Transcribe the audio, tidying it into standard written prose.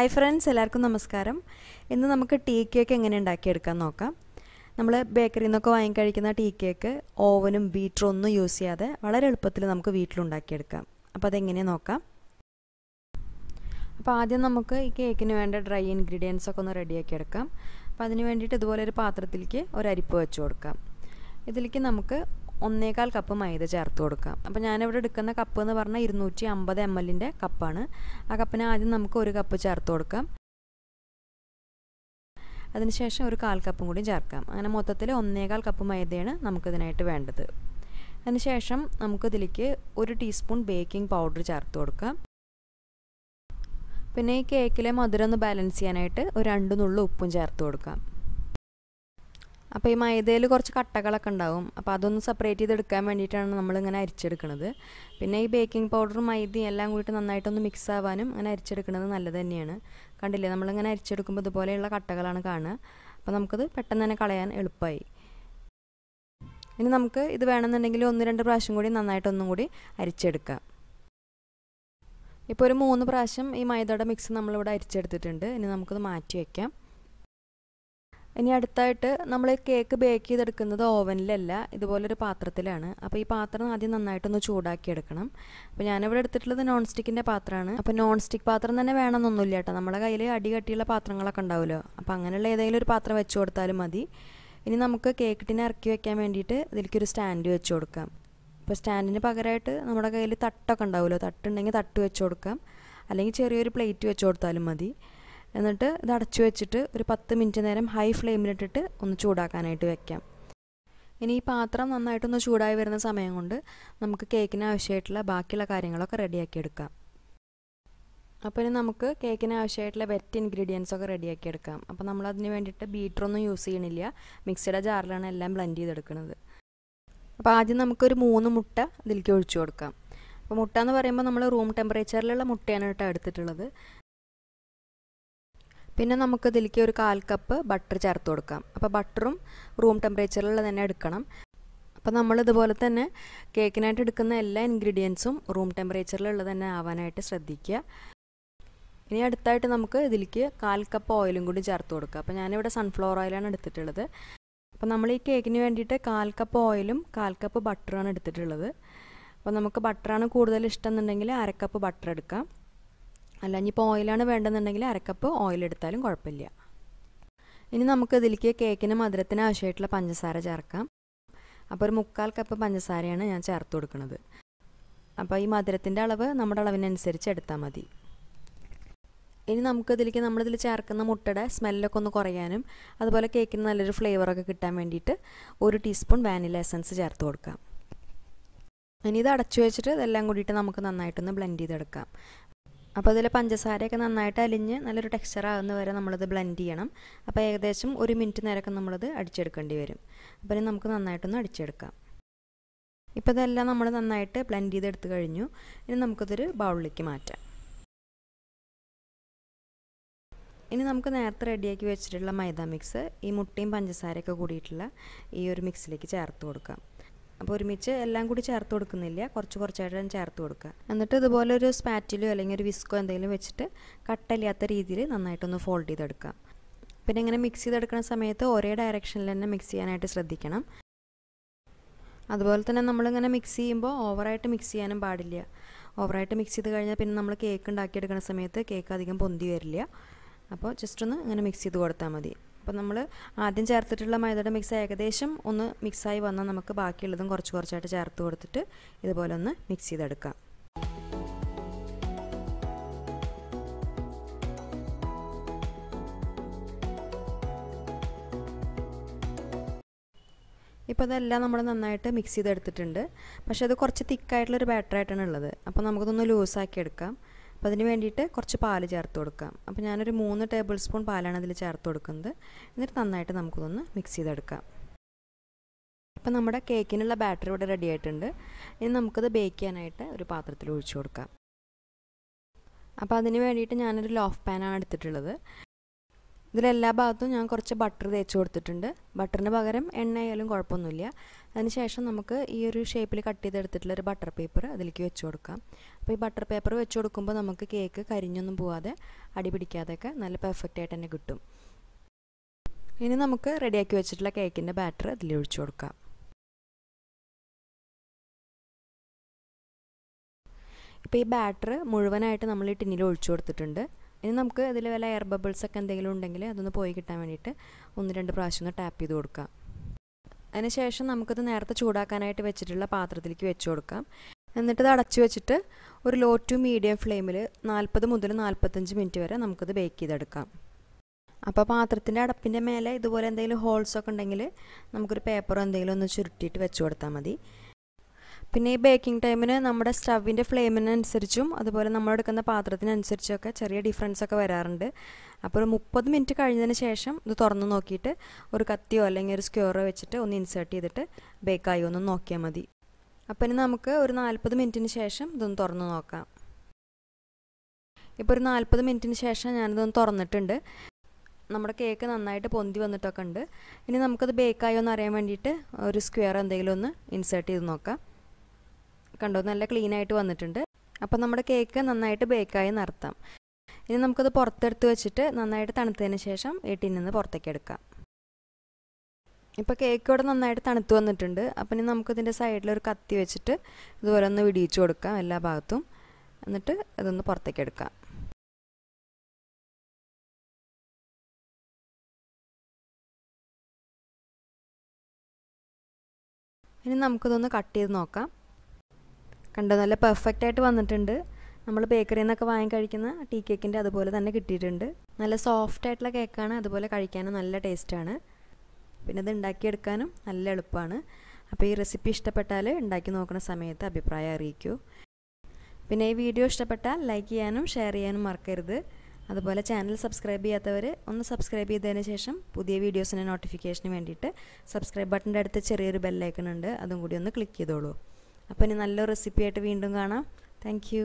Hi friends, എല്ലാവർക്കും നമസ്കാരം. ഇന്ന് നമുക്ക് ടീ കേക്ക് എങ്ങനെ ഉണ്ടാക്കിയെടുക്കാൻ നോക്കാം. നമ്മൾ ബേക്കറിയിൽ നിന്നൊക്കെ വാങ്ങിക്കഴിക്കുന്ന ടീ കേക്ക് ഓവനും ബീറ്ററും ഒന്നും യൂസ് ചെയ്യാതെ വളരെ എളുപ്പത്തിൽ നമുക്ക് വീട്ടിലുണ്ടാക്കിയെടുക്കാം. അപ്പോൾ അതെങ്ങനെയാണ് നോക്കാം. അപ്പോൾ ആദ്യം നമുക്ക് ഈ കേക്കിന് വേണ്ട ഡ്രൈ ഇൻഗ്രീഡിയൻസ് ഒക്കെ ഒന്ന് റെഡിയാക്കി എടുക്കാം. അപ്പോൾ അതിന് വേണ്ടിയിട്ട് ഇതുപോലെ ഒരു പാത്രത്തിലേക്ക് ഒരു അരിപ്പ് വെച്ച് കൊടുക്കാം. ഇതിലേക്ക് നമുക്ക് 1.25 കപ്പ് മൈദ ചേർത്ത് കൊടുക്കാം. അപ്പോൾ ഞാനിവിടെ എടുക്കുന്ന കപ്പ് എന്ന് പറഞ്ഞാൽ 250 ml കപ്പാണ്. ആ കപ്പിന് ആദ്യം നമുക്ക് 1 കപ്പ് ചേർത്ത് കൊടുക്കാം. അതിനുശേഷം ഒരു 1/4 കപ്പും കൂടി ചേർക്കാം. അങ്ങനെ മൊത്തത്തിൽ 1.25 കപ്പ് മൈദയാണ് നമുക്കിതിനായിട്ട് വേണ്ടത്. അതിനുശേഷം നമുക്കിതിലേക്ക് 1 ടീസ്പൂൺ ബേക്കിംഗ് പൗഡർ ചേർത്ത് കൊടുക്കാം. പിന്നെ ഈ കേക്കിലെ മധുരം ഒന്ന് ബാലൻസ് ചെയ്യാനായിട്ട് ഒരു 2 നുള്ളു ഉപ്പും ചേർത്ത് കൊടുക്കാം. അപ്പോൾ ഈ മൈദയിൽ കുറച്ച് കട്ടകളൊക്കെ ഉണ്ടാവും. അപ്പോൾ അതൊന്ന് സെപ്പറേറ്റ് ചെയ്തെടുക്കാൻ വേണ്ടിയിട്ടാണ് നമ്മളിങ്ങനെ അരിച്ചെടുക്കുന്നത്. പിന്നെ ഈ ബേക്കിംഗ് പൗഡറും മൈദയും എല്ലാം കൂടിയിട്ട് നന്നായിട്ടൊന്ന് മിക്സ് ആവാനും അങ്ങനെ അരിച്ചെടുക്കുന്നത് നല്ലത് തന്നെയാണ്. കണ്ടില്ലേ, നമ്മളിങ്ങനെ അരിച്ചെടുക്കുമ്പോൾ ഇതുപോലെയുള്ള കട്ടകളാണ് കാണുക. അപ്പോൾ നമുക്കത് പെട്ടെന്ന് തന്നെ കളയാൻ എളുപ്പമായി. ഇനി നമുക്ക് ഇത് വേണമെന്നുണ്ടെങ്കിൽ 1-2 പ്രാവശ്യം കൂടി നന്നായിട്ടൊന്നും കൂടി അരിച്ചെടുക്കാം. ഇപ്പോൾ ഒരു 3 പ്രാവശ്യം ഈ മൈദയുടെ മിക്സ് നമ്മളിവിടെ അരിച്ചെടുത്തിട്ടുണ്ട്. ഇനി നമുക്കത് മാറ്റി വയ്ക്കാം. ഇനി അടുത്തായിട്ട് നമ്മൾ കേക്ക് ബേക്ക് ചെയ്തെടുക്കുന്നത് ഓവനിലല്ല, ഇതുപോലൊരു പാത്രത്തിലാണ്. അപ്പോൾ ഈ പാത്രം ആദ്യം നന്നായിട്ടൊന്ന് ചൂടാക്കി എടുക്കണം. അപ്പോൾ ഞാനിവിടെ എടുത്തിട്ടുള്ളത് നോൺ സ്റ്റിക്കിൻ്റെ പാത്രമാണ്. അപ്പോൾ നോൺ സ്റ്റിക്ക് പാത്രം തന്നെ വേണമെന്നൊന്നുമില്ല കേട്ടോ. നമ്മുടെ കയ്യിൽ അടി കട്ടിയുള്ള പാത്രങ്ങളൊക്കെ ഉണ്ടാവുമല്ലോ. അപ്പോൾ അങ്ങനെയുള്ള ഏതെങ്കിലും ഒരു പാത്രം വെച്ച് കൊടുത്താലും മതി. ഇനി നമുക്ക് കേക്ക് ടിന് ഇറക്കി വെക്കാൻ വേണ്ടിയിട്ട് ഇതിലേക്കൊരു സ്റ്റാൻഡ് വെച്ച് കൊടുക്കാം. അപ്പോൾ സ്റ്റാൻഡിന് പകരമായിട്ട് നമ്മുടെ കയ്യിൽ തട്ടൊക്കെ ഉണ്ടാവുമല്ലോ, തട്ടുണ്ടെങ്കിൽ തട്ട് വെച്ച് കൊടുക്കാം, അല്ലെങ്കിൽ ചെറിയൊരു പ്ലേറ്റ് വെച്ച് കൊടുത്താലും മതി. എന്നിട്ട് ഇത് അടച്ചു വെച്ചിട്ട് ഒരു 10 മിനിറ്റ് നേരം ഹൈ ഫ്ലെയിമിലിട്ടിട്ട് ഒന്ന് ചൂടാക്കാനായിട്ട് വെക്കാം. ഇനി ഈ പാത്രം നന്നായിട്ടൊന്ന് ചൂടായി വരുന്ന സമയം കൊണ്ട് നമുക്ക് കേക്കിന് ആവശ്യമായിട്ടുള്ള ബാക്കിയുള്ള കാര്യങ്ങളൊക്കെ റെഡിയാക്കി എടുക്കാം. അപ്പോൾ ഇനി നമുക്ക് കേക്കിന് ആവശ്യമായിട്ടുള്ള വെറ്റ് ഇൻഗ്രീഡിയൻസ് ഒക്കെ റെഡിയാക്കി എടുക്കാം. അപ്പോൾ നമ്മളതിന് വേണ്ടിയിട്ട് ബീറ്ററൊന്നും യൂസ് ചെയ്യണില്ല, മിക്സിയുടെ ജാറിലാണ് എല്ലാം ബ്ലെൻഡ് ചെയ്തെടുക്കുന്നത്. അപ്പോൾ ആദ്യം നമുക്കൊരു 3 മുട്ട ഇതിലേക്ക് ഒഴിച്ചു കൊടുക്കാം. അപ്പോൾ മുട്ട എന്ന് പറയുമ്പോൾ നമ്മൾ റൂം ടെമ്പറേച്ചറിലുള്ള മുട്ടയാണ് കേട്ടോ എടുത്തിട്ടുള്ളത്. പിന്നെ നമുക്ക് ഇതിലേക്ക് ഒരു 1/4 കപ്പ് ബട്ടർ ചേർത്ത് കൊടുക്കാം. അപ്പോൾ ബട്ടറും റൂം ടെമ്പറേച്ചറിലുള്ള തന്നെ എടുക്കണം. അപ്പോൾ നമ്മൾ ഇതുപോലെ തന്നെ കേക്കിനായിട്ട് എടുക്കുന്ന എല്ലാ ഇൻഗ്രീഡിയൻസും റൂം ടെമ്പറേച്ചറിലുള്ള തന്നെ ആവാനായിട്ട് ശ്രദ്ധിക്കുക. ഇനി അടുത്തായിട്ട് നമുക്ക് ഇതിലേക്ക് 1/4 കപ്പ് ഓയിലും കൂടി ചേർത്ത് കൊടുക്കുക. അപ്പോൾ ഞാനിവിടെ സൺഫ്ലവർ ഓയിലാണ് എടുത്തിട്ടുള്ളത്. അപ്പോൾ നമ്മൾ ഈ കേക്കിന് വേണ്ടിയിട്ട് 1/4 കപ്പ് ഓയിലും 1/4 കപ്പ് ബട്ടറുമാണ് എടുത്തിട്ടുള്ളത്. അപ്പോൾ നമുക്ക് ബട്ടറാണ് കൂടുതൽ ഇഷ്ടം എന്നുണ്ടെങ്കിൽ 1/2 കപ്പ് ബട്ടർ എടുക്കാം. അല്ല, ഇനിയിപ്പോൾ ഓയിലാണ് വേണ്ടെന്നുണ്ടെങ്കിൽ 1/2 കപ്പ് ഓയിൽ എടുത്താലും കുഴപ്പമില്ല. ഇനി നമുക്ക് ഇതിലേക്ക് കേക്കിന് മധുരത്തിന് ആവശ്യമായിട്ടുള്ള പഞ്ചസാര ചേർക്കാം. അപ്പോൾ ഒരു 1/4 കപ്പ് പഞ്ചസാരയാണ് ഞാൻ ചേർത്ത് കൊടുക്കുന്നത്. അപ്പോൾ ഈ മധുരത്തിൻ്റെ അളവ് നമ്മുടെ അളവിനനുസരിച്ച് എടുത്താൽ മതി. ഇനി നമുക്കിതിലേക്ക് നമ്മളിതിൽ ചേർക്കുന്ന മുട്ടയുടെ സ്മെല്ലൊക്കെ ഒന്ന് കുറയാനും അതുപോലെ കേക്കിന് നല്ലൊരു ഫ്ലേവറൊക്കെ കിട്ടാൻ വേണ്ടിയിട്ട് 1 ടീസ്പൂൺ വാനില എസൻസ് ചേർത്ത് കൊടുക്കാം. ഇനി ഇത് അടച്ചു വെച്ചിട്ട് ഇതെല്ലാം കൂടിയിട്ട് നമുക്ക് നന്നായിട്ടൊന്ന് ബ്ലെൻഡ് ചെയ്തെടുക്കാം. അപ്പോൾ ഇതിൽ പഞ്ചസാരയൊക്കെ നന്നായിട്ട് അലിഞ്ഞ് നല്ലൊരു ടെക്സ്ചർ ആകുന്ന വരെ നമ്മളിത് ബ്ലെൻഡ് ചെയ്യണം. അപ്പോൾ ഏകദേശം 1 മിനിറ്റ് നേരമൊക്കെ നമ്മളിത് അടിച്ചെടുക്കേണ്ടി വരും. അപ്പോൾ ഇനി നമുക്ക് നന്നായിട്ടൊന്ന് അടിച്ചെടുക്കാം. ഇപ്പോൾ ഇതെല്ലാം നമ്മൾ നന്നായിട്ട് ബ്ലെൻഡ് ചെയ്തെടുത്ത് കഴിഞ്ഞു. ഇനി നമുക്കിതൊരു ബൗളിലേക്ക് മാറ്റാം. ഇനി നമുക്ക് നേരത്തെ റെഡിയാക്കി വെച്ചിട്ടുള്ള മൈദ മിക്സ് ഈ മുട്ടയും പഞ്ചസാരയൊക്കെ കൂടിയിട്ടുള്ള ഈ ഒരു മിക്സിലേക്ക് ചേർത്ത് കൊടുക്കാം. അപ്പോൾ ഒരുമിച്ച് എല്ലാം കൂടി ചേർത്ത് കൊടുക്കുന്നില്ല, കുറച്ചായിട്ട് ചേർത്ത് കൊടുക്കുക. എന്നിട്ട് ഇതുപോലെ ഒരു സ്പാറ്റിലോ അല്ലെങ്കിൽ ഒരു വിസ്കോ എന്തെങ്കിലും വെച്ചിട്ട് കട്ടയില്ലാത്ത രീതിയിൽ നന്നായിട്ടൊന്ന് ഫോൾഡ് ചെയ്തെടുക്കാം. പിന്നെ ഇങ്ങനെ മിക്സ് ചെയ്തെടുക്കുന്ന സമയത്ത് ഒരേ ഡയറക്ഷനിൽ തന്നെ മിക്സ് ചെയ്യാനായിട്ട് ശ്രദ്ധിക്കണം. അതുപോലെ തന്നെ നമ്മളിങ്ങനെ മിക്സ് ചെയ്യുമ്പോൾ ഓവറായിട്ട് മിക്സ് ചെയ്യാനും പാടില്ല. ഓവറായിട്ട് മിക്സ് ചെയ്ത് കഴിഞ്ഞാൽ പിന്നെ നമ്മൾ കേക്ക് ഉണ്ടാക്കിയെടുക്കുന്ന സമയത്ത് കേക്ക് അധികം പൊന്തി വരില്ല. അപ്പോൾ ജസ്റ്റ് ഒന്ന് ഇങ്ങനെ മിക്സ് ചെയ്ത് കൊടുത്താൽ മതി. അപ്പോൾ നമ്മൾ ആദ്യം ചേർത്തിട്ടുള്ള മൈദയുടെ മിക്സ് ഏകദേശം ഒന്ന് മിക്സായി വന്നാൽ നമുക്ക് ബാക്കിയുള്ളതും കുറച്ചായിട്ട് ചേർത്ത് കൊടുത്തിട്ട് ഇതുപോലെ ഒന്ന് മിക്സ് ചെയ്തെടുക്കാം. ഇപ്പോൾ അതെല്ലാം നമ്മൾ നന്നായിട്ട് മിക്സ് ചെയ്തെടുത്തിട്ടുണ്ട്. പക്ഷേ അത് കുറച്ച് തിക്കായിട്ടുള്ളൊരു ബാറ്ററായിട്ടാണ് ഉള്ളത്. അപ്പോൾ നമുക്കതൊന്ന് ലൂസാക്കി എടുക്കാം. അപ്പോൾ അതിന് വേണ്ടിയിട്ട് കുറച്ച് പാല് ചേർത്ത് കൊടുക്കാം. അപ്പോൾ ഞാനൊരു 3 ടേബിൾ സ്പൂൺ പാലാണ് അതിൽ ചേർത്ത് കൊടുക്കുന്നത്. എന്നിട്ട് നന്നായിട്ട് നമുക്കൊന്ന് മിക്സ് ചെയ്തെടുക്കാം. അപ്പോൾ നമ്മുടെ കേക്കിനുള്ള ബാറ്റർ ഇവിടെ റെഡി ആയിട്ടുണ്ട്. ഇനി നമുക്കത് ബേക്ക് ചെയ്യാനായിട്ട് ഒരു പാത്രത്തിൽ ഒഴിച്ചു കൊടുക്കാം. അപ്പോൾ അതിന് വേണ്ടിയിട്ട് ഞാനൊരു ലോഫ് പാനാണ് എടുത്തിട്ടുള്ളത്. ഇതിലെല്ലാ ഭാഗത്തും ഞാൻ കുറച്ച് ബട്ടർ തേച്ച് കൊടുത്തിട്ടുണ്ട്. ബട്ടറിന് പകരം എണ്ണ ആയാലും കുഴപ്പമൊന്നുമില്ല. അതിനുശേഷം നമുക്ക് ഈ ഒരു ഷേപ്പിൽ കട്ട് ചെയ്തെടുത്തിട്ടുള്ള ഒരു ബട്ടർ പേപ്പർ അതിലേക്ക് വെച്ച് കൊടുക്കാം. അപ്പോൾ ഈ ബട്ടർ പേപ്പർ വെച്ച് കൊടുക്കുമ്പോൾ നമുക്ക് കേക്ക് കരിഞ്ഞൊന്നും പോവാതെ അടി പിടിക്കാതെയൊക്കെ നല്ല പെർഫെക്റ്റ് ആയിട്ട് തന്നെ കിട്ടും. ഇനി നമുക്ക് റെഡിയാക്കി വെച്ചിട്ടുള്ള കേക്കിൻ്റെ ബാറ്റർ അതിൽ ഒഴിച്ചു കൊടുക്കാം. ഇപ്പോൾ ഈ ബാറ്റർ മുഴുവനായിട്ട് നമ്മൾ ഈ ടിന്നിൽ ഒഴിച്ചു കൊടുത്തിട്ടുണ്ട്. ഇനി നമുക്ക് ഇതിൽ വല്ല എയർ ബബിൾസ് ഒക്കെ എന്തെങ്കിലും ഉണ്ടെങ്കിൽ അതൊന്ന് പോയി കിട്ടാൻ വേണ്ടിയിട്ട് 1-2 പ്രാവശ്യം ഒന്ന് ടാപ്പ് ചെയ്ത് കൊടുക്കാം. അതിനുശേഷം നമുക്കിത് നേരത്തെ ചൂടാക്കാനായിട്ട് വെച്ചിട്ടുള്ള പാത്രത്തിലേക്ക് വെച്ച് കൊടുക്കാം. എന്നിട്ട് ഇത് അടച്ചു വെച്ചിട്ട് ഒരു ലോ ടു മീഡിയം ഫ്ലെയിമിൽ 40 മുതൽ 45 മിനിറ്റ് വരെ നമുക്കിത് ബേക്ക് ചെയ്തെടുക്കാം. അപ്പോൾ പാത്രത്തിൻ്റെ അടപ്പിൻ്റെ മേലെ ഇതുപോലെ എന്തെങ്കിലും ഹോൾസൊക്കെ ഉണ്ടെങ്കിൽ നമുക്കൊരു പേപ്പറോ എന്തെങ്കിലും ഒന്ന് ചുരുട്ടിയിട്ട് വെച്ച് കൊടുത്താൽ മതി. പിന്നെ ഈ ബേക്കിംഗ് ടൈമിന് നമ്മുടെ സ്റ്റവിൻ്റെ ഫ്ലെയിമിനനുസരിച്ചും അതുപോലെ നമ്മൾ എടുക്കുന്ന പാത്രത്തിനനുസരിച്ചൊക്കെ ചെറിയ ഡിഫറൻസൊക്കെ വരാറുണ്ട്. അപ്പോൾ ഒരു 30 മിനിറ്റ് കഴിഞ്ഞതിന് ശേഷം ഇത് തുറന്ന് നോക്കിയിട്ട് ഒരു കത്തിയോ അല്ലെങ്കിൽ ഒരു സ്ക്വയറോ വെച്ചിട്ട് ഒന്ന് ഇൻസേർട്ട് ചെയ്തിട്ട് ബേക്കായോ ഒന്ന് നോക്കിയാൽ മതി. അപ്പോൾ ഇനി നമുക്ക് ഒരു 40 മിനിറ്റിന് ശേഷം ഇതൊന്ന് തുറന്ന് നോക്കാം. ഇപ്പോൾ ഒരു 40 മിനിറ്റിന് ശേഷം ഞാനിതൊന്ന് തുറന്നിട്ടുണ്ട്. നമ്മുടെ കേക്ക് നന്നായിട്ട് പൊന്തി വന്നിട്ടൊക്കെ ഉണ്ട്. ഇനി നമുക്കത് ബേക്കായോ എന്ന് അറിയാൻ വേണ്ടിയിട്ട് ഒരു സ്ക്വയർ എന്തെങ്കിലും ഒന്ന് ഇൻസേർട്ട് ചെയ്ത് നോക്കാം. കണ്ടോ, നല്ല ക്ലീൻ ആയിട്ട് വന്നിട്ടുണ്ട്. അപ്പോൾ നമ്മുടെ കേക്ക് നന്നായിട്ട് ബേക്കായി നടത്താം. ഇനി നമുക്കത് പുറത്തെടുത്ത് വെച്ചിട്ട് നന്നായിട്ട് തണുത്തതിന് ശേഷം ഈ ടിന്നിൽ നിന്ന് പുറത്തേക്ക് എടുക്കാം. ഇപ്പോൾ കേക്ക് ഇവിടെ നന്നായിട്ട് തണുത്ത് വന്നിട്ടുണ്ട്. അപ്പം ഇനി നമുക്കിതിൻ്റെ സൈഡിലൊരു കത്തി വെച്ചിട്ട് ഇതുപോലെ ഒന്ന് വിടിയിച്ച് കൊടുക്കാം എല്ലാ ഭാഗത്തും. എന്നിട്ട് ഇതൊന്ന് പുറത്തേക്ക് എടുക്കാം. ഇനി നമുക്കിതൊന്ന് കട്ട് ചെയ്ത് നോക്കാം. കണ്ടോ, നല്ല പെർഫെക്റ്റ് ആയിട്ട് വന്നിട്ടുണ്ട്. നമ്മൾ ബേക്കറിയിൽ നിന്നൊക്കെ വാങ്ങി കഴിക്കുന്ന ടീ കേക്കിൻ്റെ അതുപോലെ തന്നെ കിട്ടിയിട്ടുണ്ട്. നല്ല സോഫ്റ്റ് ആയിട്ടുള്ള കേക്കാണ്, അതുപോലെ കഴിക്കാനും നല്ല ടേസ്റ്റാണ്. പിന്നെ ഇത് ഉണ്ടാക്കിയെടുക്കാനും നല്ല എളുപ്പമാണ്. അപ്പോൾ ഈ റെസിപ്പി ഇഷ്ടപ്പെട്ടാൽ ഉണ്ടാക്കി നോക്കുന്ന സമയത്ത് അഭിപ്രായം അറിയിക്കൂ. പിന്നെ ഈ വീഡിയോ ഇഷ്ടപ്പെട്ടാൽ ലൈക്ക് ചെയ്യാനും ഷെയർ ചെയ്യാനും മറക്കരുത്. അതുപോലെ ചാനൽ സബ്സ്ക്രൈബ് ചെയ്യാത്തവർ ഒന്ന് സബ്സ്ക്രൈബ് ചെയ്തതിന് ശേഷം പുതിയ വീഡിയോസിൻ്റെ നോട്ടിഫിക്കേഷന് വേണ്ടിയിട്ട് സബ്സ്ക്രൈബ് ബട്ടൻ്റെ അടുത്ത് ചെറിയൊരു ബെല്ലൈക്കൺ ഉണ്ട്, അതും കൂടി ഒന്ന് ക്ലിക്ക് ചെയ്തോളൂ. അപ്പോൾ ഇനി നല്ലൊരു റെസിപ്പി ആയിട്ട് വീണ്ടും കാണാം. Thank you.